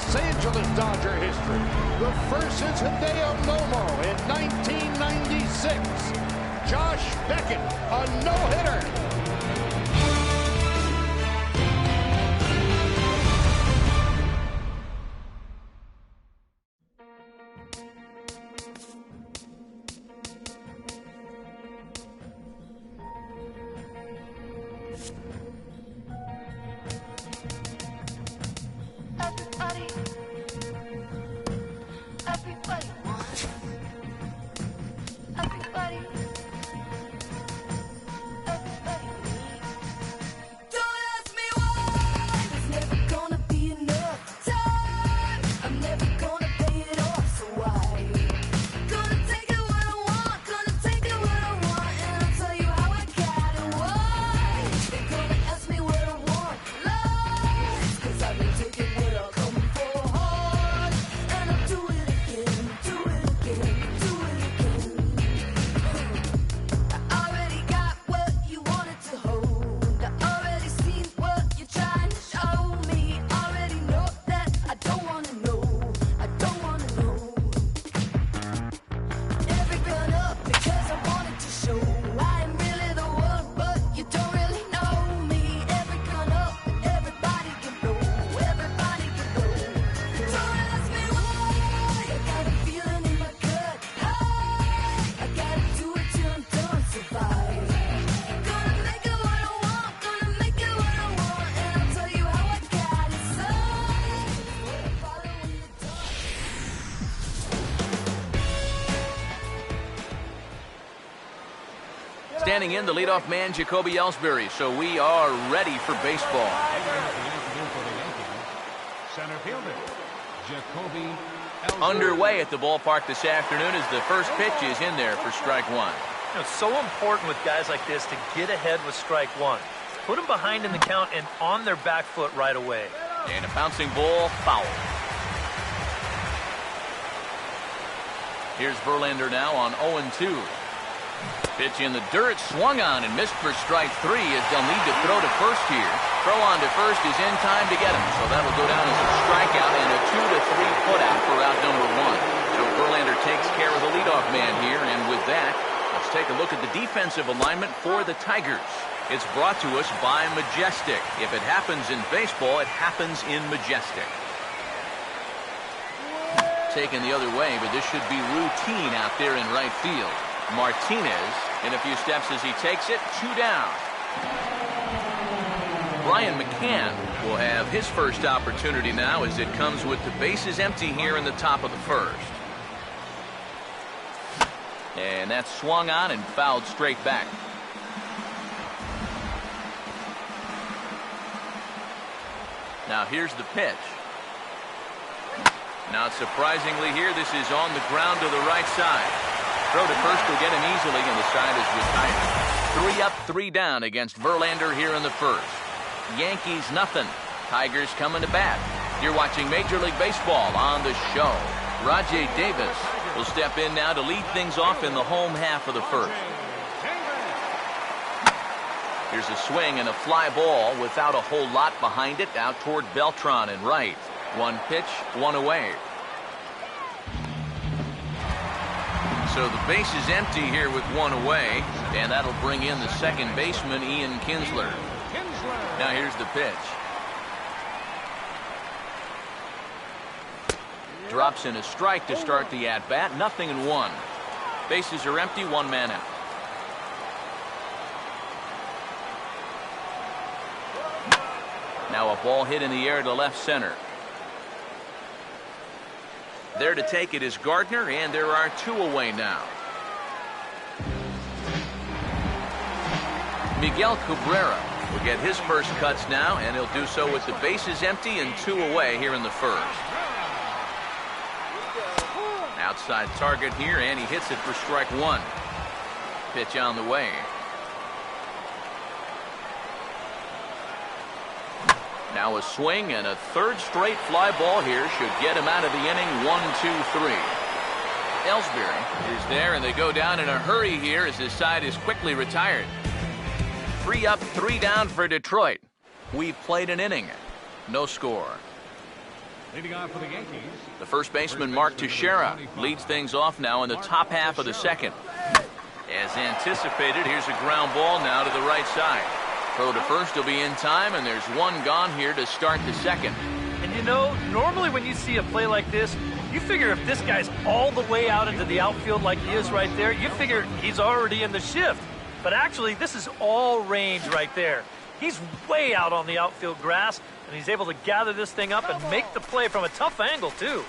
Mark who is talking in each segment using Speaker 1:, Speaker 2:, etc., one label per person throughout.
Speaker 1: Los Angeles Dodger history. The first is Hideo Nomo in 1996. Josh Beckett, a no-hitter.
Speaker 2: Standing in, the leadoff man, Jacoby Ellsbury. So we are ready for baseball.
Speaker 3: Center fielder, Jacoby Ellsbury.
Speaker 2: Underway at the ballpark this afternoon as the first pitch is in there for strike one.
Speaker 4: You know, it's so important with guys like this to get ahead with strike one. Put them behind in the count and on their back foot right away.
Speaker 2: And a bouncing ball, foul. Here's Verlander now on 0-2. Pitch in the dirt, swung on and missed for strike three as they'll need to throw to first here. Throw on to first is in time to get him, so that'll go down as a strikeout and a 2 to 3 put out for out number one. So Verlander takes care of the leadoff man here, and with that, let's take a look at the defensive alignment for the Tigers. It's brought to us by Majestic. If it happens in baseball, it happens in Majestic. Taken the other way, but this should be routine out there in right field. Martinez in a few steps as he takes it, 2 down. Brian McCann will have his first opportunity now as it comes with the bases empty here in the top of the first. And that's swung on and fouled straight back. Now here's the pitch. Not surprisingly here, this is on the ground to the right side. Throw to first will get him easily, and the side is retired. 3 up, 3 down against Verlander here in the first. Yankees nothing. Tigers coming to bat. You're watching Major League Baseball on the show. Rajay Davis will step in now to lead things off in the home half of the first. Here's a swing and a fly ball without a whole lot behind it out toward Beltran and right. 1 pitch, 1 away. So the base is empty here with 1 away, and that'll bring in the second baseman, Ian Kinsler. Now here's the pitch. Drops in a strike to start the at-bat, 0-1. Bases are empty, 1 man out. Now a ball hit in the air to left center. There to take it is Gardner, and there are 2 away now. Miguel Cabrera will get his first cuts now, and he'll do so with the bases empty and 2 away here in the first. Outside target here, and he hits it for strike 1. Pitch on the way. Now a swing and a 3rd straight fly ball here should get him out of the inning. 1-2-3. Ellsbury is there, and they go down in a hurry here as his side is quickly retired. 3 up, 3 down for Detroit. We've played an inning. No score.
Speaker 3: Leading off for the Yankees.
Speaker 2: The first baseman, Mark Teixeira, leads things off now in the top half of the second. As anticipated, here's a ground ball now to the right side. Throw to first will be in time, and there's one gone here to start the second.
Speaker 4: And you know, normally when you see a play like this, you figure if this guy's all the way out into the outfield like he is right there, you figure he's already in the shift. But actually, this is all range right there. He's way out on the outfield grass, and he's able to gather this thing up and make the play from a tough angle, too.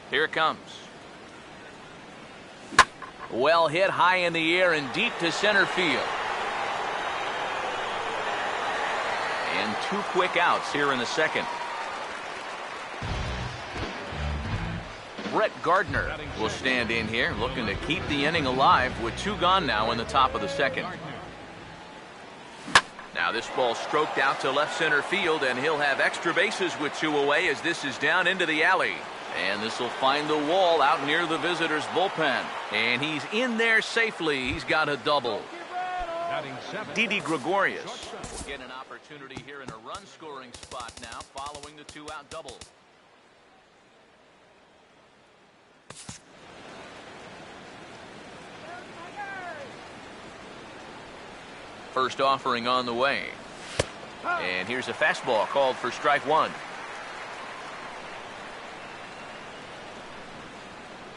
Speaker 2: Here it comes. Well hit high in the air and deep to center field. And 2 quick outs here in the second. Brett Gardner will stand in here, looking to keep the inning alive with 2 gone now in the top of the second. Now this ball stroked out to left center field, and he'll have extra bases with 2 away as this is down into the alley. And this will find the wall out near the visitors' bullpen. And he's in there safely. He's got a double. Didi Gregorius will get an opportunity here in a run-scoring spot now following the 2-out double. First offering on the way. And here's a fastball called for strike 1.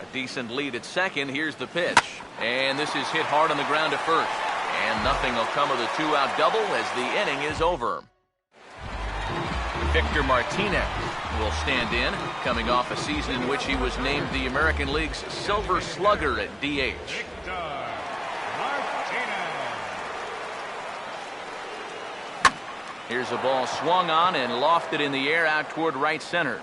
Speaker 2: A decent lead at second. Here's the pitch. And this is hit hard on the ground to first. And nothing will come of the 2-out double as the inning is over. Victor Martinez will stand in, coming off a season in which he was named the American League's Silver Slugger at DH. Here's a ball swung on and lofted in the air out toward right center.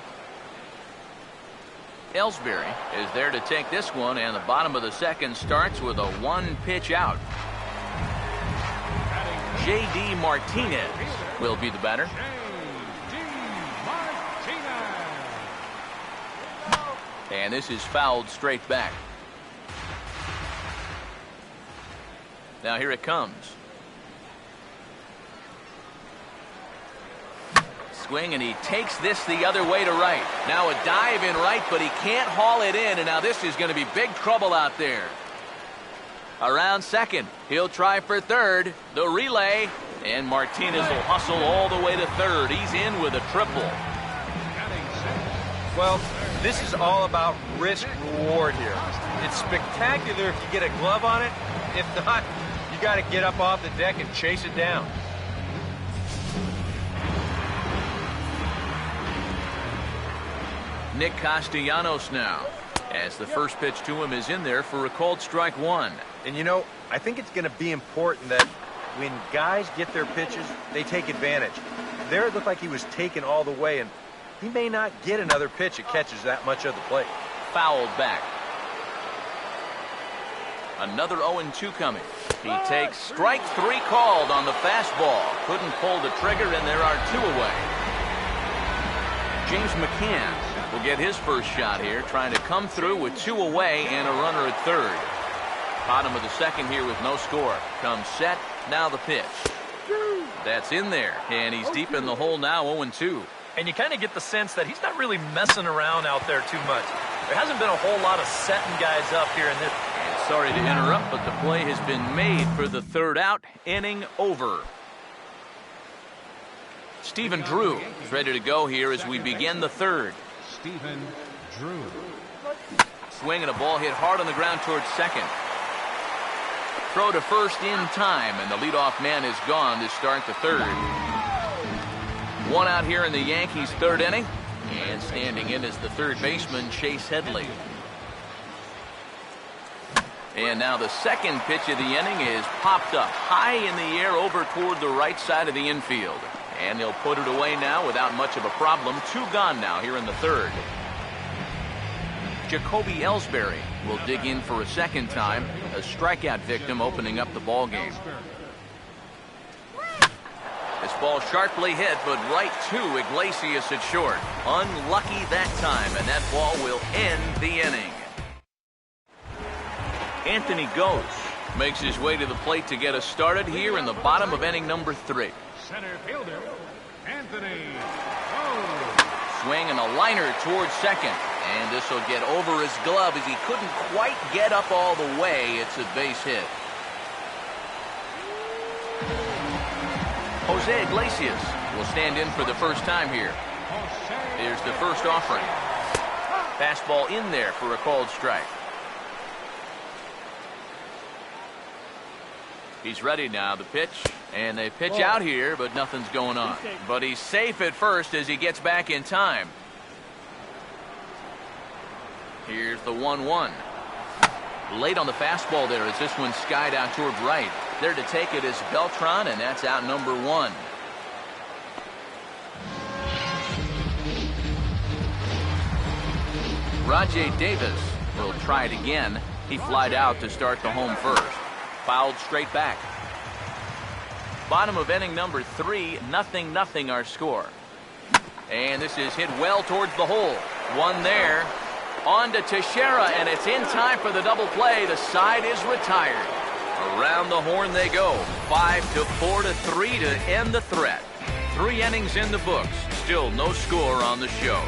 Speaker 2: Ellsbury is there to take this one, and the bottom of the second starts with a 1-pitch out. J.D. Martinez will be the batter. And this is fouled straight back. Now here it comes. Swing, and he takes this the other way to right. Now a dive in right, but he can't haul it in, and now this is going to be big trouble out there. Around second, he'll try for third. The relay, and Martinez will hustle all the way to third. He's in with a triple.
Speaker 5: Well, this is all about risk-reward here. It's spectacular if you get a glove on it. If not, you got to get up off the deck and chase it down.
Speaker 2: Nick Castellanos now, as the first pitch to him is in there for a called strike 1.
Speaker 5: And you know, I think it's going to be important that when guys get their pitches, they take advantage. There it looked like he was taken all the way, and he may not get another pitch that catches that much of the plate.
Speaker 2: Fouled back. Another 0-2 coming. He takes strike 3 called on the fastball. Couldn't pull the trigger, and there are 2 away. James McCann will get his first shot here, trying to come through with 2 away and a runner at third. Bottom of the second here with no score. Comes set, now the pitch. That's in there, and he's deep in the hole now, 0-2.
Speaker 4: And you kind of get the sense that he's not really messing around out there too much. There hasn't been a whole lot of setting guys up here in this.
Speaker 2: And sorry to interrupt, but the play has been made for the 3rd out. Inning over. Stephen Drew is ready to go here as we begin the 3rd.
Speaker 3: Stephen Drew.
Speaker 2: Swing, and a ball hit hard on the ground towards second. Throw to first in time, and the leadoff man is gone to start the 3rd. 1 out here in the Yankees' 3rd inning. And standing in is the 3rd baseman, Chase Headley. And now the second pitch of the inning is popped up high in the air over toward the right side of the infield. And they'll put it away now without much of a problem. 2 gone now here in the 3rd. Jacoby Ellsbury will dig in for a second time. A strikeout victim opening up the ball game. This ball sharply hit, but right to Iglesias at short. Unlucky that time, and that ball will end the inning. Anthony Gose Makes his way to the plate to get us started here in the bottom of inning number 3.
Speaker 3: Center fielder, Anthony.
Speaker 2: Swing and a liner towards second. And this will get over his glove as he couldn't quite get up all the way. It's a base hit. Jose Iglesias will stand in for the first time here. Here's the first offering. Fastball in there for a called strike. He's ready now, the pitch. And they pitch out here, but nothing's going on. But he's safe at first as he gets back in time. Here's the 1-1. Late on the fastball there as this one skied out toward right. There to take it is Beltran, and that's out number 1. Rajay Davis will try it again. He flied out to start the home first. Fouled straight back. Bottom of inning number 3, 0-0 our score. And this is hit well towards the hole. One there. On to Teixeira, and it's in time for the double play. The side is retired. Around the horn they go. 5-4-3 to end the threat. 3 innings in the books. Still no score on the show.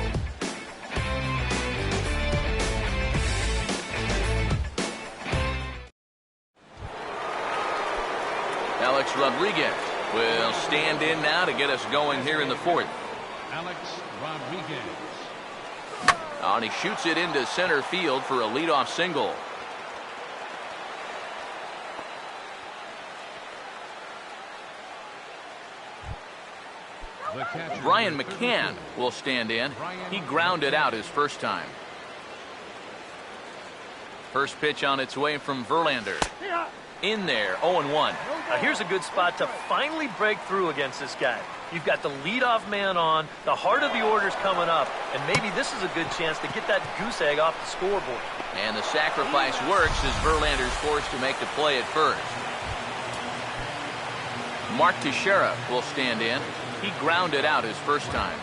Speaker 2: Alex Rodriguez will stand in now to get us going here in the 4th.
Speaker 3: Alex Rodriguez.
Speaker 2: And he shoots it into center field for a leadoff single. Brian McCann will stand in. He grounded out his first time. First pitch on its way from Verlander. In there, 0-1.
Speaker 4: Now here's a good spot to finally break through against this guy. You've got the leadoff man on, the heart of the order's coming up, and maybe this is a good chance to get that goose egg off the scoreboard.
Speaker 2: And the sacrifice works as Verlander's forced to make the play at first. Mark Teixeira will stand in. He grounded out his first time.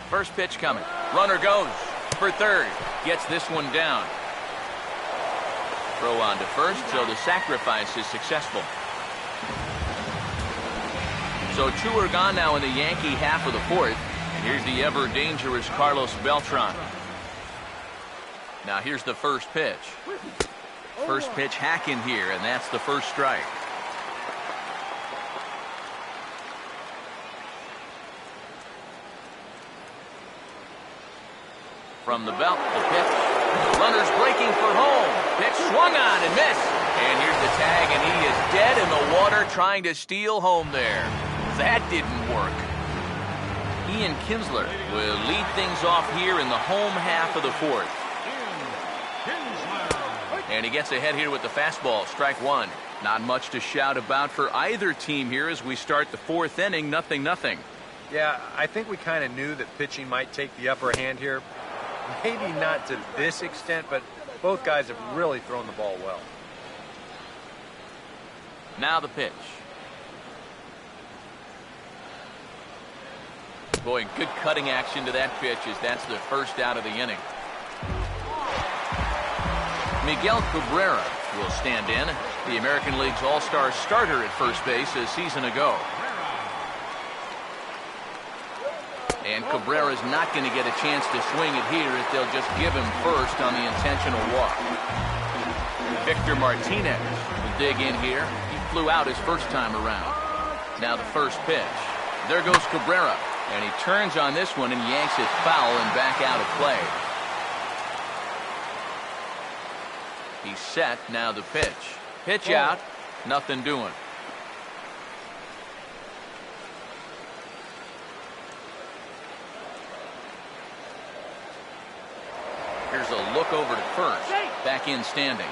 Speaker 2: First pitch coming. Runner goes for third. Gets this one down. Throw on to first, so the sacrifice is successful. So 2 are gone now in the Yankee half of the 4th. And here's the ever-dangerous Carlos Beltran. Now here's the first pitch. First pitch hacking here, and that's the first strike. From the belt, the pitch. Runners breaking for home. Pitch swung on and missed. And here's the tag, and he is dead in the water trying to steal home there. That didn't work. Ian Kinsler will lead things off here in the home half of the 4th. And he gets ahead here with the fastball. Strike 1. Not much to shout about for either team here as we start the 4th inning. 0-0.
Speaker 5: Yeah, I think we kind of knew that pitching might take the upper hand here. Maybe not to this extent, but both guys have really thrown the ball well.
Speaker 2: Now the pitch. Boy, good cutting action to that pitch as that's the first out of the inning. Miguel Cabrera will stand in. The American League's all-star starter at first base a season ago. And Cabrera's not going to get a chance to swing it here if they'll just give him first on the intentional walk. Victor Martinez will dig in here. He flew out his first time around. Now the first pitch. There goes Cabrera. And he turns on this one and yanks it foul and back out of play. He's set. Now the pitch. Pitch out. Nothing doing. Here's a look over to first. Back in standing.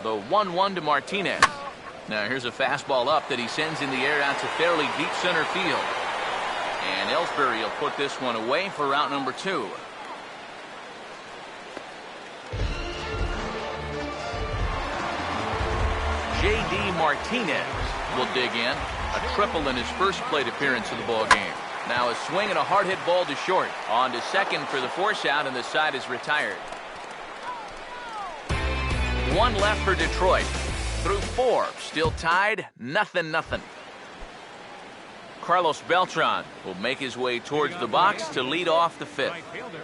Speaker 2: The 1-1 to Martinez. Now here's a fastball up that he sends in the air out to fairly deep center field. And Ellsbury will put this one away for out number 2. J.D. Martinez will dig in. A triple in his first plate appearance of the ball game. Now a swing and a hard hit ball to short. On to second for the force out, and the side is retired. One left for Detroit. Through 4, still tied, 0-0. Carlos Beltran will make his way towards the box to lead off the 5th.
Speaker 3: Right fielder,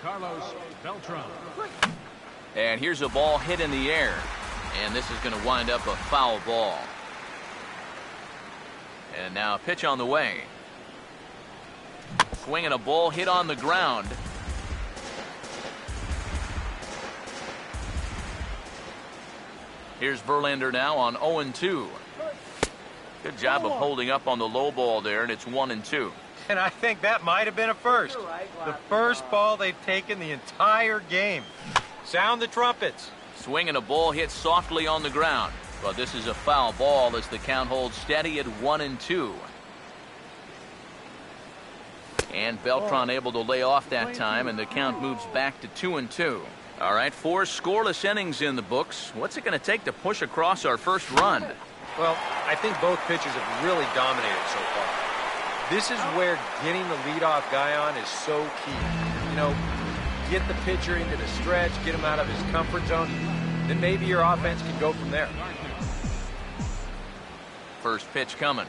Speaker 3: Carlos Beltran.
Speaker 2: And here's a ball hit in the air. And this is going to wind up a foul ball. And now a pitch on the way. Swinging a ball hit on the ground. Here's Verlander now on 0-2. Good job of holding up on the low ball there, and it's 1-2.
Speaker 5: And I think that might have been a first. The first ball they've taken the entire game. Sound the trumpets.
Speaker 2: Swinging a ball hit softly on the ground. But this is a foul ball as the count holds steady at 1-2. And Beltran able to lay off that time, and the count moves back to 2-2. All right, 4 scoreless innings in the books. What's it going to take to push across our first run?
Speaker 5: Well, I think both pitchers have really dominated so far. This is where getting the leadoff guy on is so key. You know, get the pitcher into the stretch, get him out of his comfort zone, then maybe your offense can go from there.
Speaker 2: First pitch coming.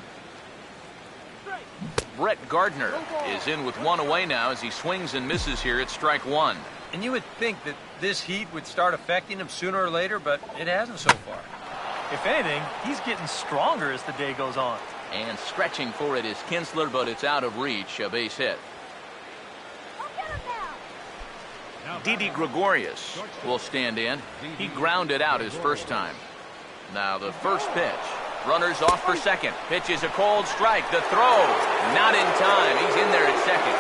Speaker 2: Brett Gardner is in with 1 away now as he swings and misses here at strike 1.
Speaker 5: And you would think that this heat would start affecting him sooner or later, but it hasn't so far.
Speaker 4: If anything, he's getting stronger as the day goes on.
Speaker 2: And stretching for it is Kinsler, but it's out of reach, a base hit. Didi Gregorius will stand in. He grounded out his first time. Now the first pitch. Runners off for second. Pitch is a cold strike. The throw, not in time. He's in there at second.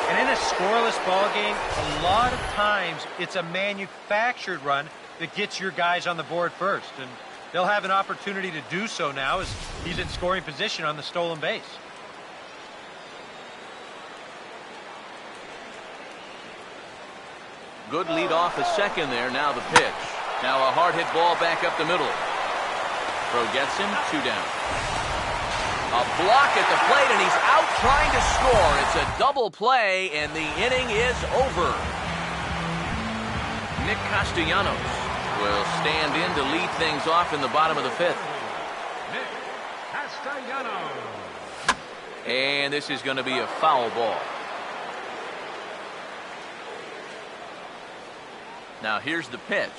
Speaker 5: And in a scoreless ball game, a lot of times it's a manufactured run that gets your guys on the board first. And they'll have an opportunity to do so now as he's in scoring position on the stolen base.
Speaker 2: Good lead off a second there. Now the pitch. Now a hard hit ball back up the middle. Throw gets him, 2 down. A block at the plate, and he's out trying to score. It's a double play, and the inning is over. Nick Castellanos will stand in to lead things off in the bottom of the 5th.
Speaker 3: Nick Castellanos.
Speaker 2: And this is going to be a foul ball. Now here's the pitch.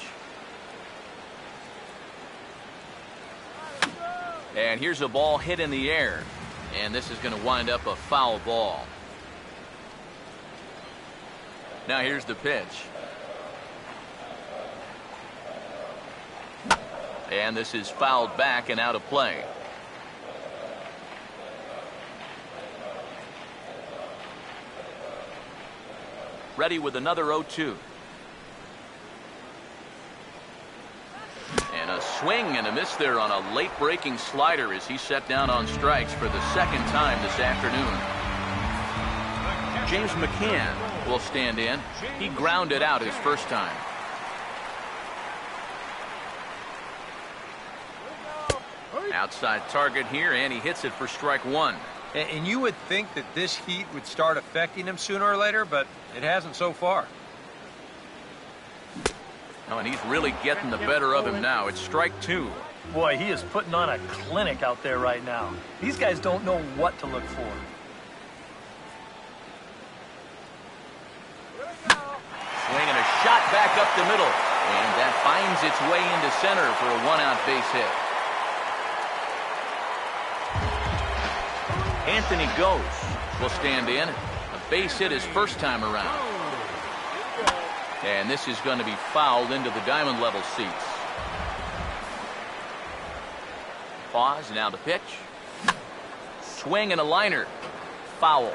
Speaker 2: And here's a ball hit in the air. And this is going to wind up a foul ball. Now here's the pitch. And this is fouled back and out of play. Ready with another 0-2. And a swing and a miss there on a late breaking slider as he set down on strikes for the second time this afternoon. James McCann will stand in. He grounded out his first time. Outside target here, and he hits it for strike 1.
Speaker 5: And you would think that this heat would start affecting him sooner or later, but it hasn't so far.
Speaker 2: Oh, and he's really getting the better of him now. It's strike 2.
Speaker 4: Boy, he is putting on a clinic out there right now. These guys don't know what to look for.
Speaker 2: Swinging a shot back up the middle. And that finds its way into center for a 1-out base hit. Anthony Gose will stand in. A base hit his first time around. And this is going to be fouled into the diamond level seats. Pause, now the pitch. Swing and a liner. Foul.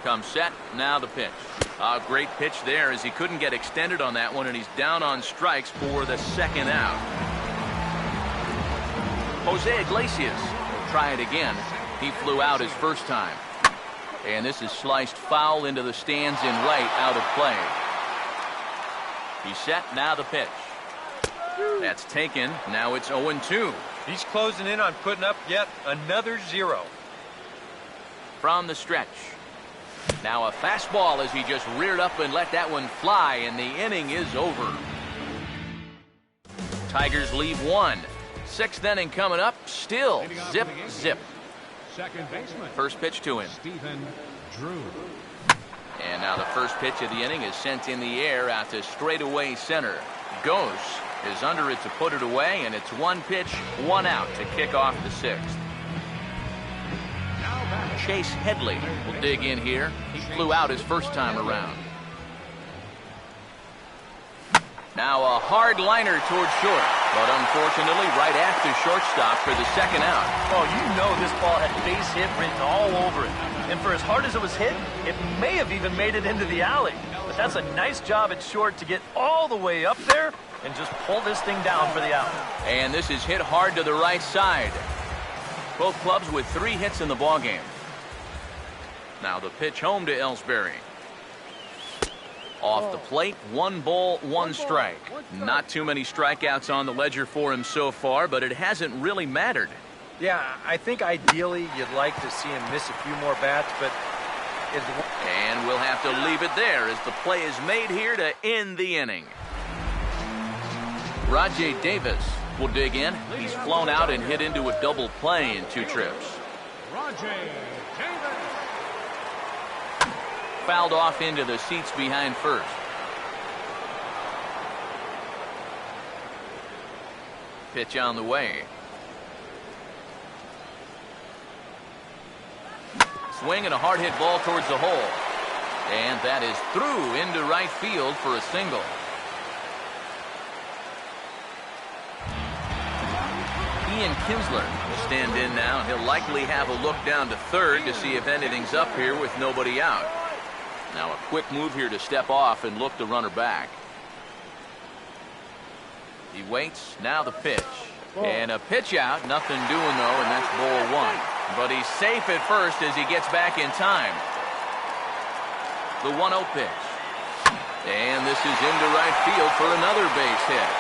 Speaker 2: Comes set, now the pitch. A great pitch there as he couldn't get extended on that one, and he's down on strikes for the second out. Jose Iglesias will try it again. He flew out his first time. And this is sliced foul into the stands in right, out of play. He's set, now the pitch. That's taken. Now it's 0-2.
Speaker 5: He's closing in on putting up yet another 0.
Speaker 2: From the stretch. Now a fastball as he just reared up and let that one fly, and the inning is over. Tigers leave 1. 6th inning coming up. Still zip, zip.
Speaker 3: Second baseman.
Speaker 2: First pitch to him.
Speaker 3: Stephen Drew.
Speaker 2: And now the first pitch of the inning is sent in the air out to straightaway center. Goes is under it to put it away, and it's 1 pitch, 1 out to kick off the 6th. Chase Headley will dig in here. He flew out his first time around. Now a hard liner towards short, but unfortunately right at the shortstop for the 2nd out.
Speaker 4: Oh, you know this ball had base hit written all over it. And for as hard as it was hit, it may have even made it into the alley. But that's a nice job at short to get all the way up there and just pull this thing down for the out.
Speaker 2: And this is hit hard to the right side. Both clubs with 3 hits in the ballgame. Now the pitch home to Ellsbury. Off the plate, 1 ball, 1 strike. Not too many strikeouts on the ledger for him so far, but it hasn't really mattered.
Speaker 5: Yeah, I think ideally you'd like to see him miss a few more bats, but...
Speaker 2: And we'll have to leave it there as the play is made here to end the inning. Rajay Davis will dig in. He's flown out and hit into a double play in 2 trips.
Speaker 3: Rajay Davis.
Speaker 2: Fouled off into the seats behind first. Pitch on the way. Swing and a hard hit ball towards the hole. And that is through into right field for a single. Ian Kinsler will stand in now. He'll likely have a look down to third to see if anything's up here with nobody out. Now a quick move here to step off and look the runner back. He waits. Now the pitch. And a pitch out. Nothing doing though, and that's ball 1. But he's safe at first as he gets back in time. The 1-0 pitch. And this is into right field for another base hit.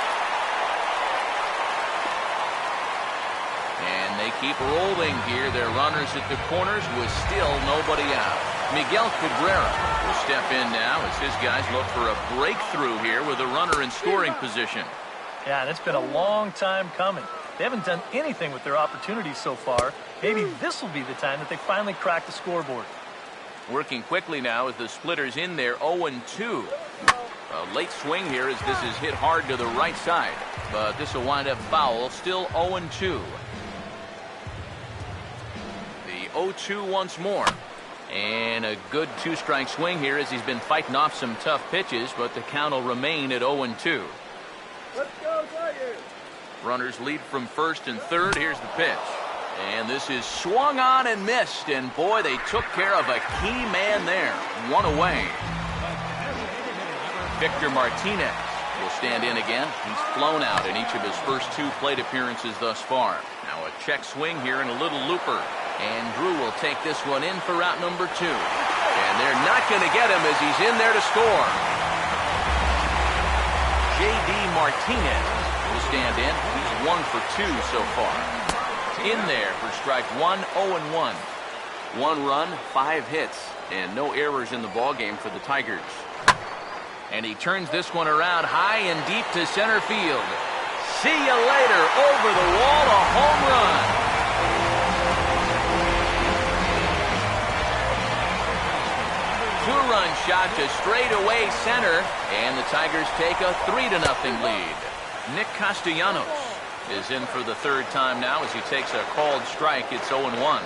Speaker 2: And they keep rolling here. Their runners at the corners with still nobody out. Miguel Cabrera will step in now as his guys look for a breakthrough here with a runner in scoring position.
Speaker 4: Yeah, and it's been a long time coming. They haven't done anything with their opportunities so far. Maybe this will be the time that they finally crack the scoreboard.
Speaker 2: Working quickly now as the splitter's in there, 0-2. A late swing here as this is hit hard to the right side. But this will wind up foul, still 0-2. The 0-2 once more. And a good 2-strike swing here as he's been fighting off some tough pitches, but the count will remain at 0-2.
Speaker 6: Let's go, Tigers!
Speaker 2: Runners lead from first and third. Here's the pitch. And this is swung on and missed. And boy, they took care of a key man there. 1 away. Victor Martinez will stand in again. He's flown out in each of his first 2 plate appearances thus far. Now a check swing here and a little looper. And Drew will take this one in for route number 2. And they're not going to get him as he's in there to score. J.D. Martinez will stand in. He's 1 for 2 so far. In there for strike 1, 0-1. 1 run, 5 hits, and no errors in the ballgame for the Tigers. And he turns this one around high and deep to center field. See you later. Over the wall, a home run. Two-run shot to straightaway center, and the Tigers take a 3-0 lead. Nick Castellanos is in for the 3rd time now as he takes a called strike. It's 0-1.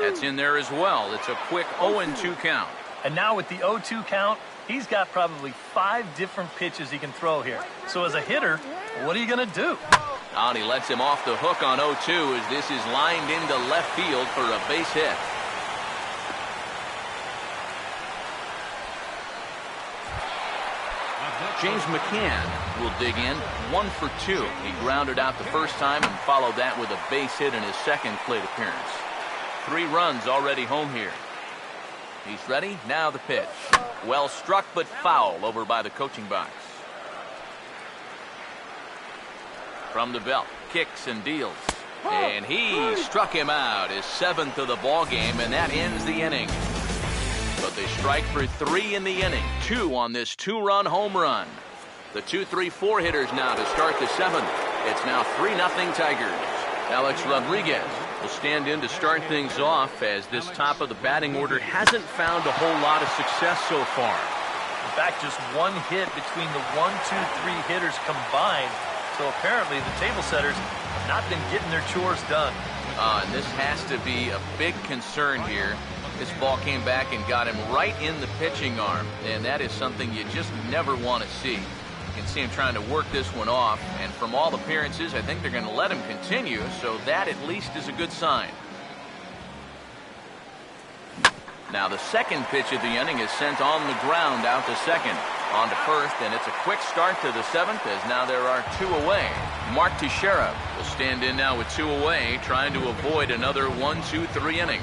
Speaker 2: That's in there as well. It's a quick 0-2 count.
Speaker 4: And now with the 0-2 count, he's got probably 5 different pitches he can throw here. So as a hitter, what are you going to do?
Speaker 2: And he lets him off the hook on 0-2 as this is lined into left field for a base hit. James McCann will dig in. 1 for 2. He grounded out the first time and followed that with a base hit in his 2nd plate appearance. 3 runs already home here. He's ready. Now the pitch. Well struck, but foul over by the coaching box. From the belt, kicks and deals. And he struck him out, his 7th of the ball game, and that ends the inning. But they strike for 3 in the inning, 2 on this 2-run home run. The 2-3-4 hitters now to start the 7th. It's now 3-0 Tigers. Alex Rodriguez will stand in to start things off, as this top of the batting order hasn't found a whole lot of success so far.
Speaker 4: In fact, just 1 hit between the 1, 2, 3 hitters combined. So apparently the table setters have not been getting their chores done.
Speaker 2: And this has to be a big concern here. This ball came back and got him right in the pitching arm, and that is something you just never want to see. You can see him trying to work this one off, and from all appearances, I think they're going to let him continue, so that at least is a good sign. Now the second pitch of the inning is sent on the ground out to second. On to first, and it's a quick start to the 7th, as now there are 2 away. Mark Teixeira will stand in now with 2 away, trying to avoid another 1, 2, 3 inning.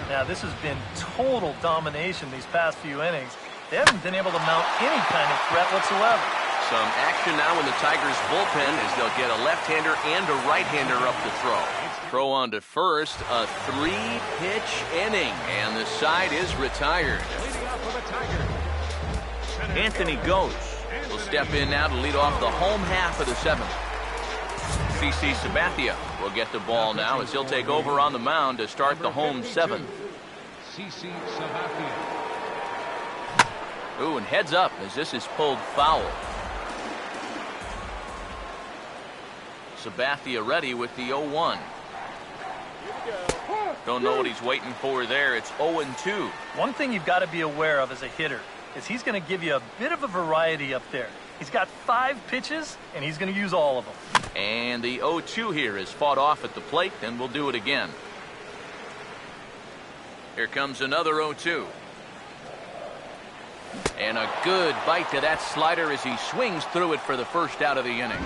Speaker 4: Now this has been total domination these past few innings. They haven't been able to mount any kind of threat whatsoever.
Speaker 2: Some action now in the Tigers bullpen, as they'll get a left-hander and a right-hander up to throw. Throw on to first, a 3-pitch inning, and the side is retired. Anthony Ghost will step in now to lead off the home half of the 7th. CC Sabathia will get the ball now, as he'll take over on the mound to start the home 7th.
Speaker 3: CC Sabathia.
Speaker 2: Ooh, and heads up as this is pulled foul. Sabathia ready with the 0-1. Don't know what he's waiting for there. It's 0-2.
Speaker 4: One thing you've got to be aware of as a hitter is he's going to give you a bit of a variety up there. He's got 5 pitches, and he's going to use all of them.
Speaker 2: And the 0-2 here is fought off at the plate, and we'll do it again. Here comes another 0-2. And a good bite to that slider as he swings through it for the first out of the inning.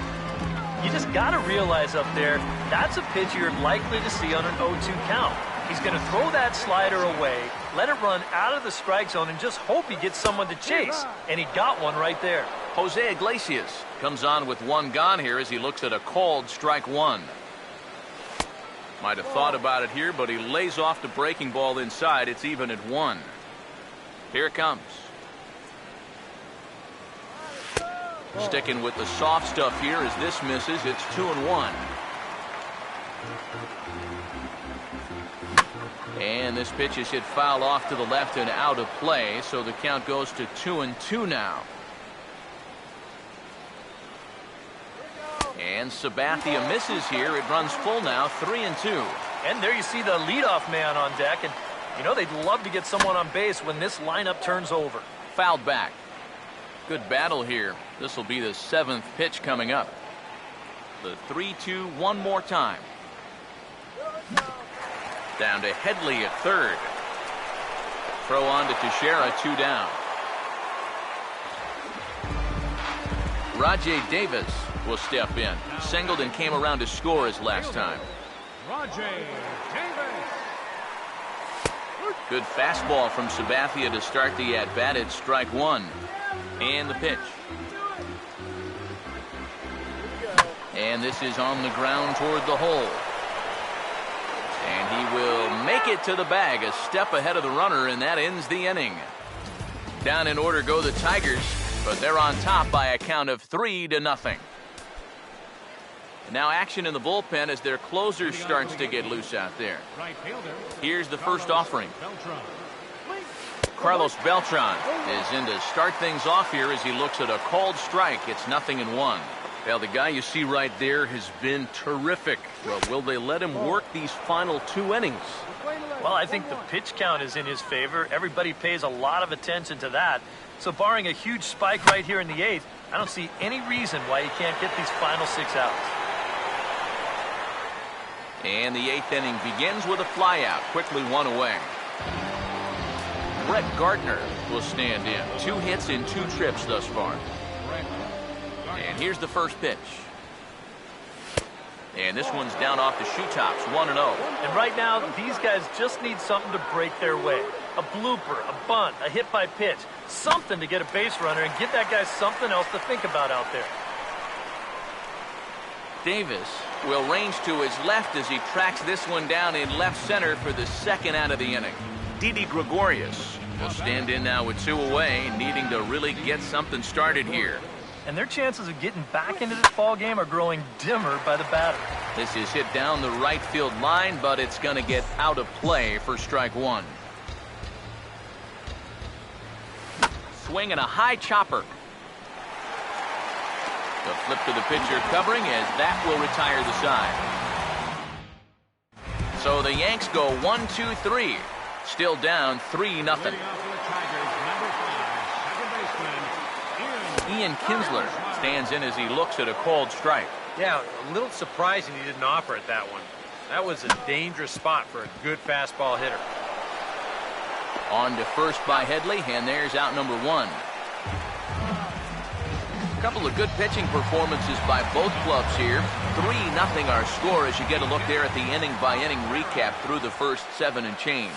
Speaker 4: You just got to realize up there, that's a pitch you're likely to see on an 0-2 count. He's going to throw that slider away, let it run out of the strike zone, and just hope he gets someone to chase. And he got one right there.
Speaker 2: Jose Iglesias comes on with 1 gone here as he looks at a called strike 1. Might have thought about it here, but he lays off the breaking ball inside. It's even at 1. Here it comes. Sticking with the soft stuff here as this misses. It's 2-1. And this pitch is hit foul off to the left and out of play, so the count goes to 2-2 now. And Sabathia misses here. It runs full now, 3-2.
Speaker 4: And there you see the leadoff man on deck, and you know they'd love to get someone on base when this lineup turns over.
Speaker 2: Fouled back. Good battle here. This will be the 7th pitch coming up. The 3-2 one more time. Down to Headley at third. Throw on to Teixeira, 2 down. Rajay Davis will step in. Singled and came around to score his last time.
Speaker 3: Rajay Davis.
Speaker 2: Good fastball from Sabathia to start the at-bat. It's strike 1. And the pitch. And this is on the ground toward the hole. And he will make it to the bag, a step ahead of the runner, and that ends the inning. Down in order go the Tigers, but they're on top by a count of 3-0. And now action in the bullpen as their closer starts to get loose out there. Here's the first offering. Carlos Beltran is in to start things off here as he looks at a called strike. It's 0-1. Well, the guy you see right there has been terrific. Well, will they let him work these final 2 innings?
Speaker 4: Well, I think the pitch count is in his favor. Everybody pays a lot of attention to that. So barring a huge spike right here in the 8th, I don't see any reason why he can't get these final 6 outs.
Speaker 2: And the 8th inning begins with a flyout. Quickly 1 away. Brett Gardner will stand in. 2 hits in 2 trips thus far. And here's the first pitch. And this one's down off the shoe tops, 1-0.
Speaker 4: And right now, these guys just need something to break their way. a blooper, a bunt, a hit by pitch, something to get a base runner and give that guy something else to think about out there.
Speaker 2: Davis will range to his left as he tracks this one down in left center for the second out of the inning. Didi Gregorius will stand in now with 2 away, needing to really get something started here.
Speaker 4: And their chances of getting back into this ball game are growing dimmer by the batter.
Speaker 2: This is hit down the right field line, but it's going to get out of play for strike 1. Swing and a high chopper. The flip to the pitcher covering as that will retire the side. So the Yanks go 1-2-3. Still down 3-0. Ian Kinsler stands in as he looks at a called strike.
Speaker 5: Yeah, a little surprising he didn't offer it that one. That was a dangerous spot for a good fastball hitter.
Speaker 2: On to first by Headley, and there's out number 1. A couple of good pitching performances by both clubs here. 3-0 our score as you get a look there at the inning-by-inning recap through the first 7 and change.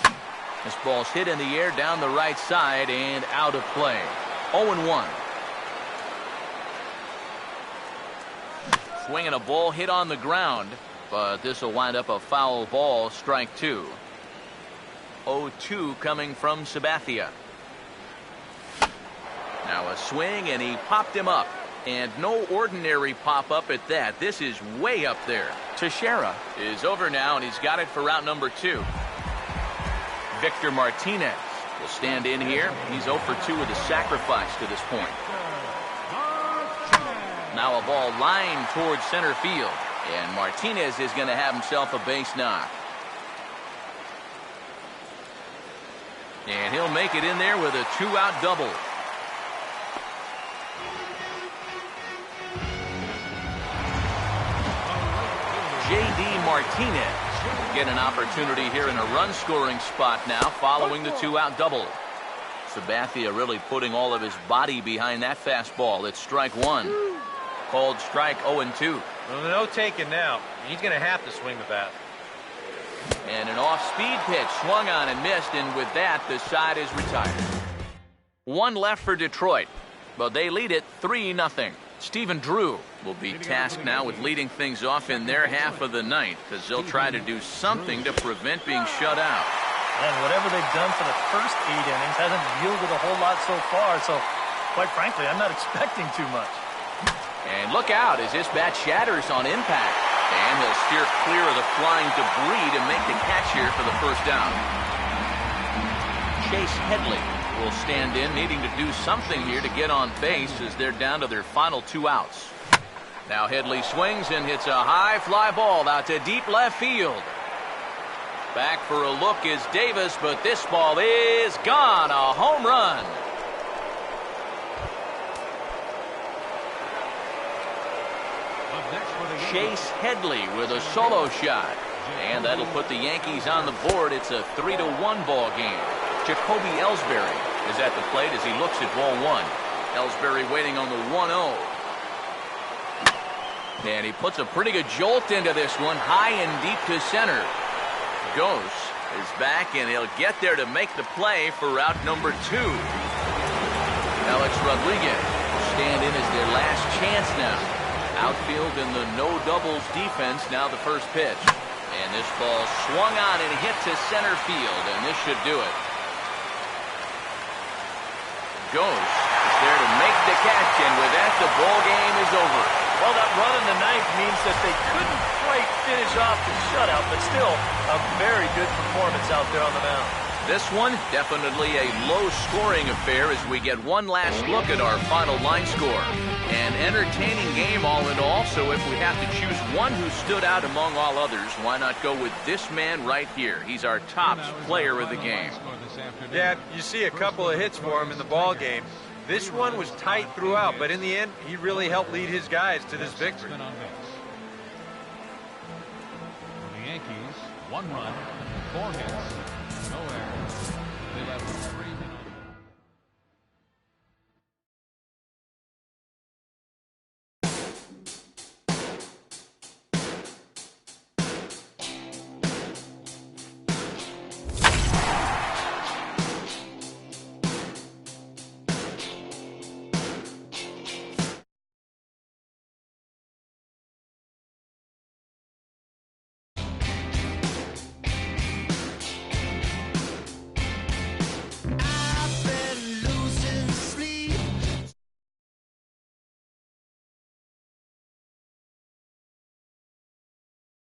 Speaker 2: This ball's hit in the air down the right side and out of play. 0-1. Swinging a ball hit on the ground, but this will wind up a foul ball, strike 2. 0-2 coming from Sabathia. Now a swing, and he popped him up. And no ordinary pop-up at that. This is way up there. Teixeira is over now, and he's got it for route number 2. Victor Martinez will stand in here. He's 0 for 2 with a sacrifice to this point. Now a ball lined towards center field, and Martinez is going to have himself a base knock. And he'll make it in there with a 2-out double. J.D. Martinez get an opportunity here in a run-scoring spot now following the 2-out double. Sabathia really putting all of his body behind that fastball. It's strike 1. Called strike 0-2.
Speaker 5: Well, no taking now. He's going to have to swing the bat.
Speaker 2: And an off-speed pitch swung on and missed, and with that, the side is retired. 1 left for Detroit, but they lead it 3-0. Stephen Drew will be tasked now with leading things off in their half of the ninth, as they'll try to do something to prevent being shut out.
Speaker 4: And whatever they've done for the first 8 innings hasn't yielded a whole lot so far, so quite frankly, I'm not expecting too much.
Speaker 2: And look out as this bat shatters on impact. And he'll steer clear of the flying debris to make the catch here for the first down. Chase Headley will stand in, needing to do something here to get on base as they're down to their final 2 outs. Now Headley swings and hits a high fly ball out to deep left field. Back for a look is Davis, but this ball is gone. A home run. Chase Headley with a solo shot. And that'll put the Yankees on the board. It's a 3-1 ball game. Jacoby Ellsbury is at the plate as he looks at ball 1. Ellsbury waiting on the 1-0. And he puts a pretty good jolt into this one, high and deep to center. Ghost is back, and he'll get there to make the play for route number 2. Alex Rodriguez will stand in as their last chance now. Outfield in the no-doubles defense, now the first pitch. And this ball swung on and hit to center field, and this should do it. Ghost is there to make the catch, and with that, the ball game is over.
Speaker 4: Well, that run in the ninth means that they couldn't quite finish off the shutout, but still a very good performance out there on the mound.
Speaker 2: This one, definitely a low-scoring affair as we get one last look at our final line score. An entertaining game all in all, so if we have to choose one who stood out among all others, why not go with this man right here? He's our top player of the game.
Speaker 5: Yeah, you see a couple of hits for him in the ball game. This one was tight throughout, but in the end, he really helped lead his guys to this victory.
Speaker 3: The Yankees, 1 run, 4 hits, no errors. They left 3